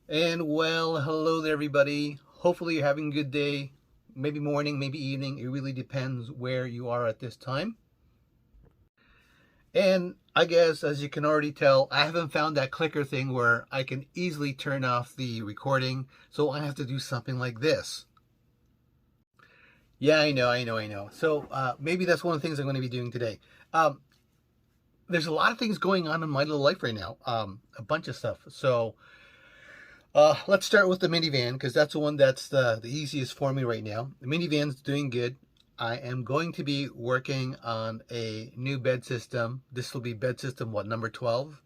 And well, hello there, everybody. Hopefully, you're having a good day. Maybe morning, maybe evening. It really depends where you are at this time. And I guess, as you can already tell, I haven't found that clicker thing where I can easily turn off the recording. So I have to do something like this. Yeah, I know. So maybe that's one of the things I'm going to be doing today. Um, there's a lot of things going on in my little life right now. A bunch of stuff. So let's start with the minivan because that's the one that's the easiest for me right now. The minivan's doing good. I am going to be working on a new bed system. This will be bed system, what, number 12?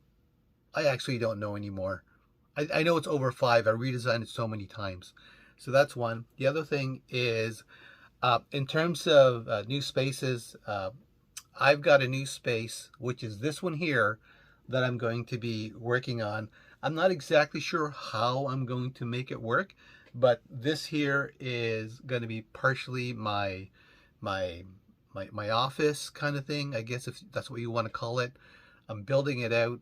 I actually don't know anymore. I know it's over 5. I redesigned it so many times. So that's one. The other thing is, in terms of new spaces, I've got a new space, which is this one here, that I'm going to be working on. I'm not exactly sure how I'm going to make it work, but this here is going to be partially my my office kind of thing, I guess, if that's what you want to call it. I'm building it out.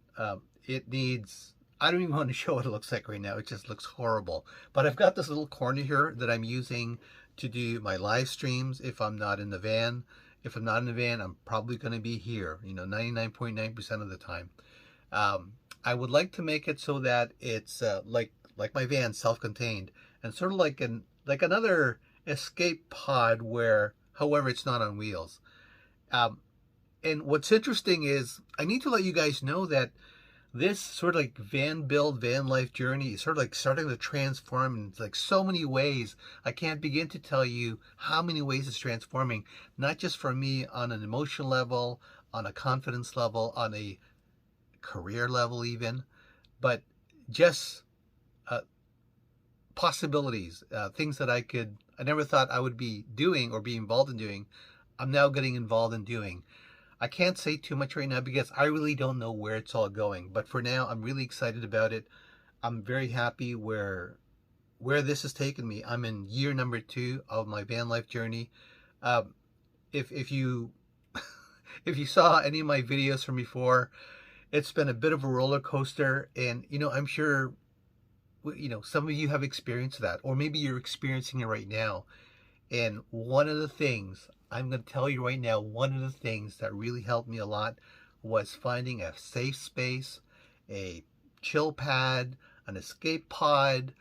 It needs. I don't even want to show what it looks like right now. It just looks horrible. But I've got this little corner here that I'm using to do my live streams if I'm not in the van. If I'm not in the van, I'm probably going to be here, 99.9% of the time. I would like to make it so that it's like my van, self-contained, and sort of like another escape pod where, however, it's not on wheels. Um, and what's interesting is I need to let you guys know that this sort of like van build, van life journey is sort of like starting to transform in like so many ways. I can't begin to tell you how many ways it's transforming, not just for me on an emotional level, on a confidence level, on a career level, even, but just uh, possibilities, things that I never thought I would be doing or be involved in doing. I'm now getting involved in doing. I can't say too much right now because I really don't know where it's all going. But for now, I'm really excited about it. I'm very happy where this has taken me. I'm in year number 2 of my van life journey. Um, if you if you saw any of my videos from before, it's been a bit of a roller coaster, and I'm sure some of you have experienced that, or maybe you're experiencing it right now. And one of the things I'm going to tell you right now, one of the things that really helped me a lot was finding a safe space, a chill pad, an escape pod,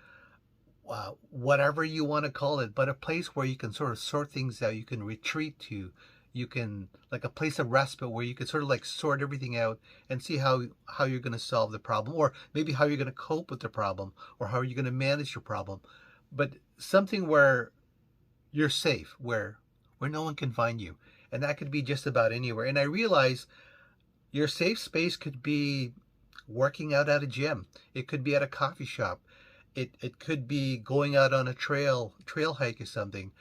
whatever you want to call it, but a place where you can sort of sort things out, you can retreat to, you can, like a place of respite where you can sort of like sort everything out and see how you're going to solve the problem, or maybe how you're going to cope with the problem, or how you're going to manage your problem. But something where you're safe, where no one can find you. And that could be just about anywhere. And I realize your safe space could be working out at a gym. It could be at a coffee shop. It could be going out on a trail hike or something.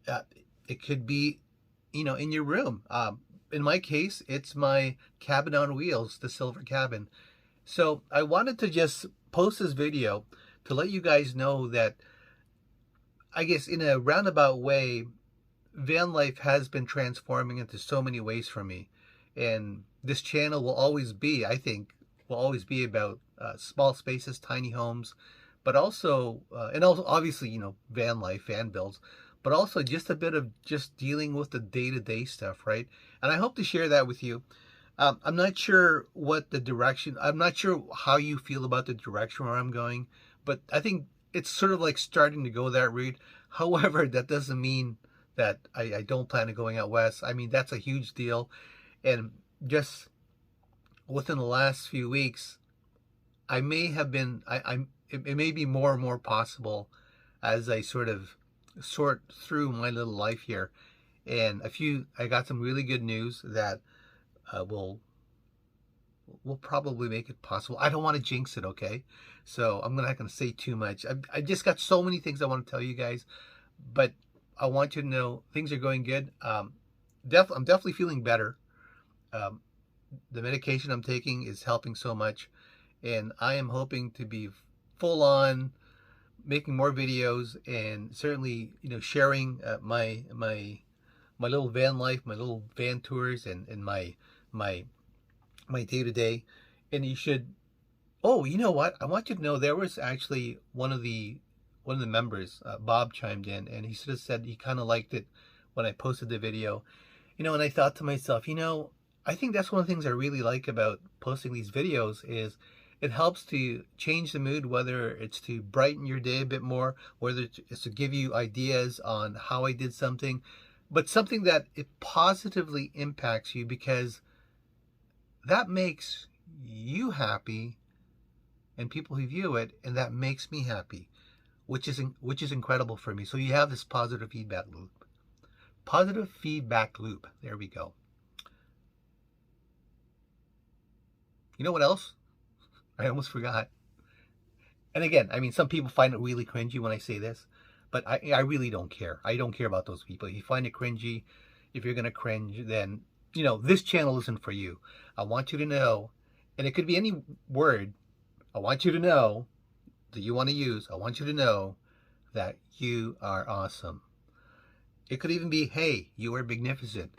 Uh, it could be, in your room. In my case, it's my cabin on wheels, the silver cabin. So I wanted to just post this video to let you guys know that, I guess, in a roundabout way, van life has been transforming into so many ways for me. And this channel will always be, I think, will always be about small spaces, tiny homes, but also, and also obviously, van life, van builds, but also just a bit of just dealing with the day-to-day stuff, right? And I hope to share that with you. I'm not sure I'm not sure how you feel about the direction where I'm going, but I think it's sort of like starting to go that route. However, that doesn't mean that I don't plan on going out west. I mean, that's a huge deal. And just within the last few weeks, I may have been, it may be more and more possible as I sort of sort through my little life here. And I got some really good news that will probably make it possible. I don't want to jinx it, okay? So I'm not going to say too much. I just got so many things I want to tell you guys, but I want you to know things are going good. I'm definitely feeling better. Um, the medication I'm taking is helping so much, and I am hoping to be full on making more videos, and certainly sharing my little van life, my little van tours, and my my day to day. And Oh, you know what? I want you to know there was actually one of the members, Bob, chimed in, and he sort of said he kind of liked it when I posted the video. And I thought to myself, I think that's one of the things I really like about posting these videos is it helps to change the mood, whether it's to brighten your day a bit more, whether it's to give you ideas on how I did something, but something that it positively impacts you because that makes you happy and people who view it, and that makes me happy, which is incredible for me. So you have this positive feedback loop. Positive feedback loop. There we go. You know what else? I almost forgot. And again, I mean, some people find it really cringy when I say this, but I really don't care. I don't care about those people. If you find it cringy, if you're going to cringe, then, this channel isn't for you. I want you to know, and it could be any word, I want you to know that you want to use. I want you to know that you are awesome. It could even be, hey, you are magnificent.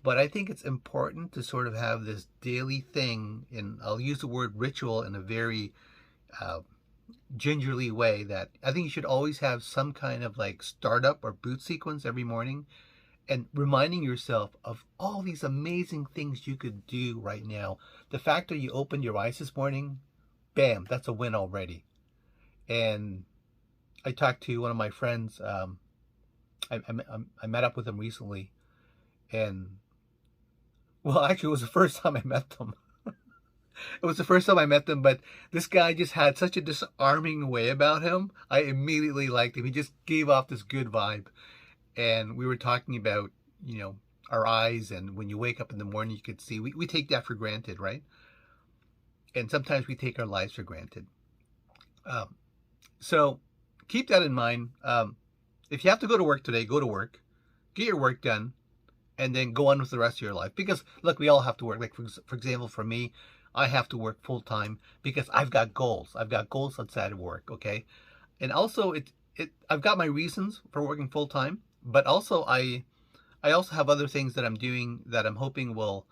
But I think it's important to sort of have this daily thing, and I'll use the word ritual in a very gingerly way, that I think you should always have some kind of like startup or boot sequence every morning and reminding yourself of all these amazing things you could do right now. The fact that you opened your eyes this morning, bam, that's a win already. And I talked to one of my friends. I met up with him recently, and well, actually, it was the first time I met them. It was the first time I met them, but this guy just had such a disarming way about him. I immediately liked him. He just gave off this good vibe. And we were talking about, our eyes, and when you wake up in the morning, you could see. We take that for granted, right? And sometimes we take our lives for granted. So keep that in mind. If you have to go to work today, go to work. Get your work done. And then go on with the rest of your life. Because, look, we all have to work. Like, for example, for me, I have to work full time because I've got goals. I've got goals outside of work, okay? And also, I've got my reasons for working full time, but also I also have other things that I'm doing that I'm hoping will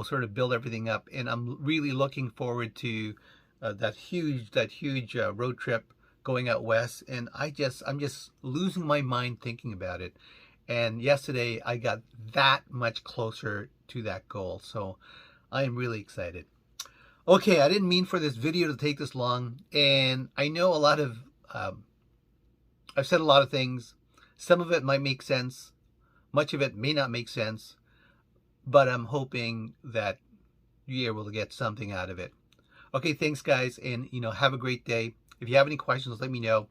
sort of build everything up. And I'm really looking forward to that huge road trip going out west. And I'm just losing my mind thinking about it. And yesterday I got that much closer to that goal. So I am really excited. Okay, I didn't mean for this video to take this long. And I know I've said a lot of things. Some of it might make sense. Much of it may not make sense. But I'm hoping that you're able to get something out of it. Okay, thanks guys. And, have a great day. If you have any questions, let me know.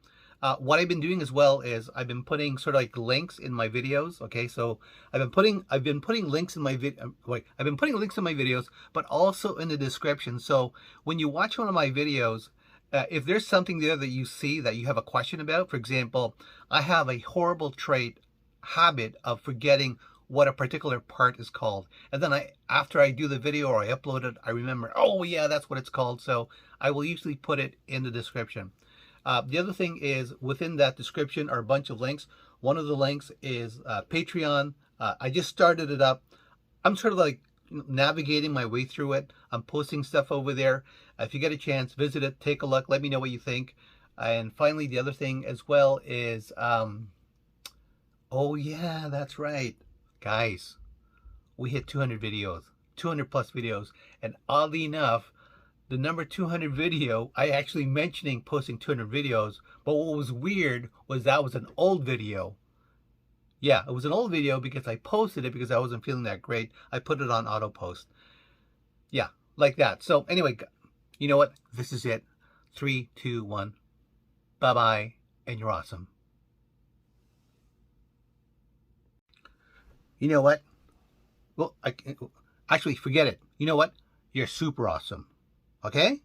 What I've been doing as well is I've been putting sort of like links in my videos. Okay, so I've been putting links in my I've been putting links in my videos, but also in the description. So when you watch one of my videos, if there's something there that you see that you have a question about, for example, I have a horrible habit of forgetting what a particular part is called, and then after I do the video or I upload it, I remember, oh yeah, that's what it's called. So I will usually put it in the description. The other thing is within that description are a bunch of links. One of the links is Patreon. I just started it up. I'm sort of like navigating my way through it. I'm posting stuff over there. If you get a chance, visit it, take a look, let me know what you think. And finally, the other thing as well is, oh yeah, that's right. Guys, we hit 200 videos, 200 plus videos. And oddly enough, the number 200 video, I actually mentioning posting 200 videos, but what was weird was that was an old video. Yeah, it was an old video because I posted it because I wasn't feeling that great. I put it on auto post. Yeah, like that. So anyway, you know what? This is it. 3, 2, 1. Bye-bye, and you're awesome. You know what? Well, actually, forget it. You know what? You're super awesome. Okay?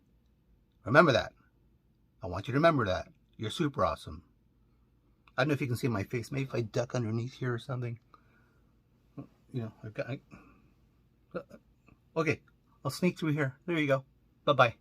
Remember that. I want you to remember that. You're super awesome. I don't know if you can see my face. Maybe if I duck underneath here or something. I've got... Okay, I'll sneak through here. There you go. Bye-bye.